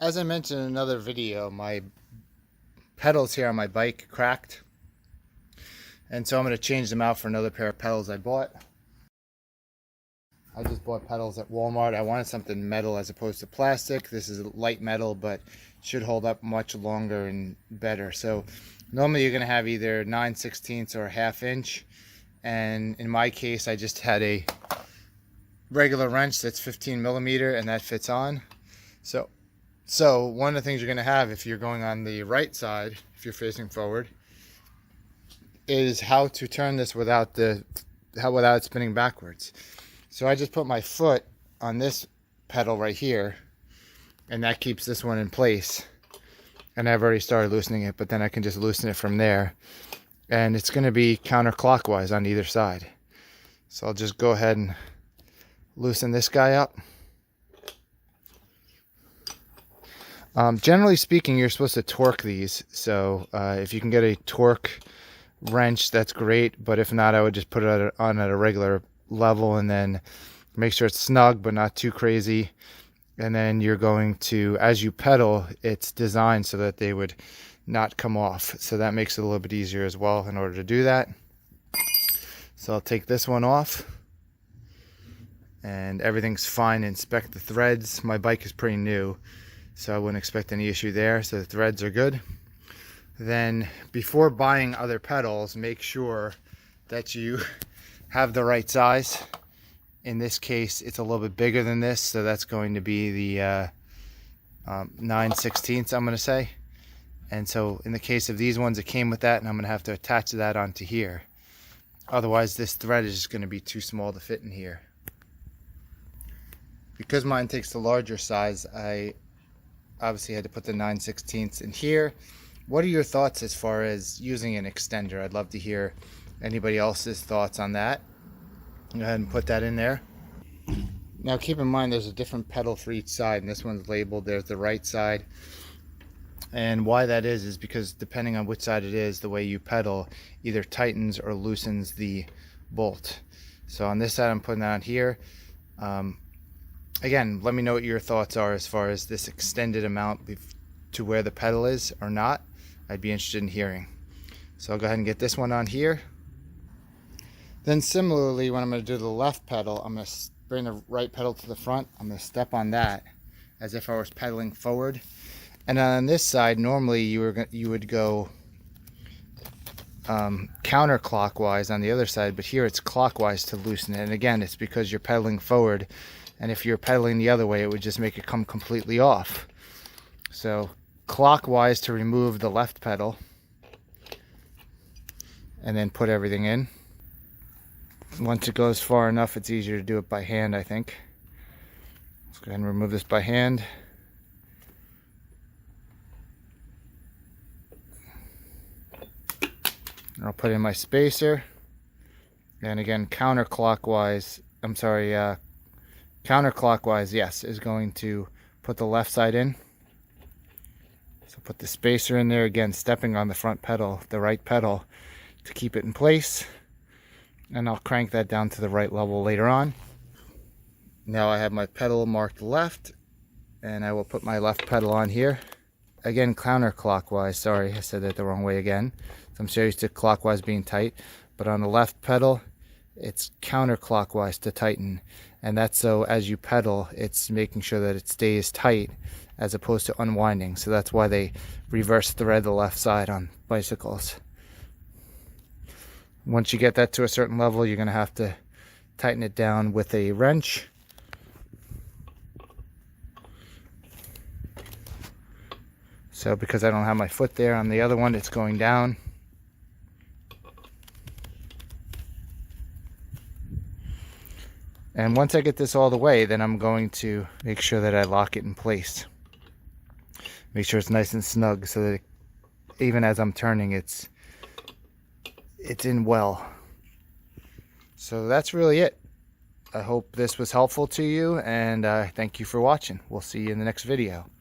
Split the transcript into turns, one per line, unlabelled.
As I mentioned in another video, my pedals here on my bike cracked, and so I'm going to change them out for another pair of pedals I bought. I just bought pedals at Walmart. I wanted something metal as opposed to plastic. This is light metal, but should hold up much longer and better. So normally you're going to have either 9/16 or a 1/2 inch, and in my case I just had a regular wrench that's 15 millimeter, and that fits on. So one of the things you're going to have if you're going on the right side, if you're facing forward, is how to turn this without it spinning backwards. So I just put my foot on this pedal right here, and that keeps this one in place. And I've already started loosening it, but then I can just loosen it from there. And it's going to be counterclockwise on either side. So I'll just go ahead and loosen this guy up. Generally speaking, you're supposed to torque these. So if you can get a torque wrench, that's great. But if not, I would just put it on at a regular level and then make sure it's snug but not too crazy. And then you're going to, as you pedal, it's designed so that they would not come off. So that makes it a little bit easier as well in order to do that. So I'll take this one off. And everything's fine. Inspect the threads. My bike is pretty new, so I wouldn't expect any issue there. So the threads are good. Then before buying other pedals, make sure that you have the right size. In this case, it's a little bit bigger than this, so that's going to be the 9/16 I'm going to say. And so in the case of these ones, it came with that, and I'm going to have to attach that onto here. Otherwise, this thread is just going to be too small to fit in here. Because mine takes the larger size, I obviously had to put the 9/16 in here. What are your thoughts as far as using an extender? I'd love to hear anybody else's thoughts on that. Go ahead and put that in there. Now keep in mind there's a different pedal for each side, and this one's labeled. There's the right side. And why that is because depending on which side it is, the way you pedal either tightens or loosens the bolt. So on this side I'm putting that on here. Again, let me know what your thoughts are as far as this extended amount to where the pedal is or not. I'd be interested in hearing. So I'll go ahead and get this one on here. Then similarly, when I'm going to do the left pedal, I'm going to bring the right pedal to the front. I'm going to step on that as if I was pedaling forward. And on this side, normally you would go counterclockwise on the other side, but here it's clockwise to loosen it. And again, it's because you're pedaling forward. And if you're pedaling the other way, it would just make it come completely off. So clockwise to remove the left pedal, and then put everything in. Once it goes far enough, it's easier to do it by hand, I think. Let's go ahead and remove this by hand. And I'll put in my spacer. And again, counterclockwise, yes, is going to put the left side in. So put the spacer in there, again stepping on the front pedal, the right pedal, to keep it in place. And I'll crank that down to the right level later on. Now I have my pedal marked left, and I will put my left pedal on here. Again, counterclockwise. Sorry, I said that the wrong way again. So I'm so used to clockwise being tight, but on the left pedal, it's counterclockwise to tighten. And that's so as you pedal, it's making sure that it stays tight as opposed to unwinding. So that's why they reverse thread the left side on bicycles. Once you get that to a certain level, you're going to have to tighten it down with a wrench. So because I don't have my foot there on the other one, it's going down. And once I get this all the way, then I'm going to make sure that I lock it in place. Make sure it's nice and snug so that even as I'm turning, it's in well. So that's really it. I hope this was helpful to you, and thank you for watching. We'll see you in the next video.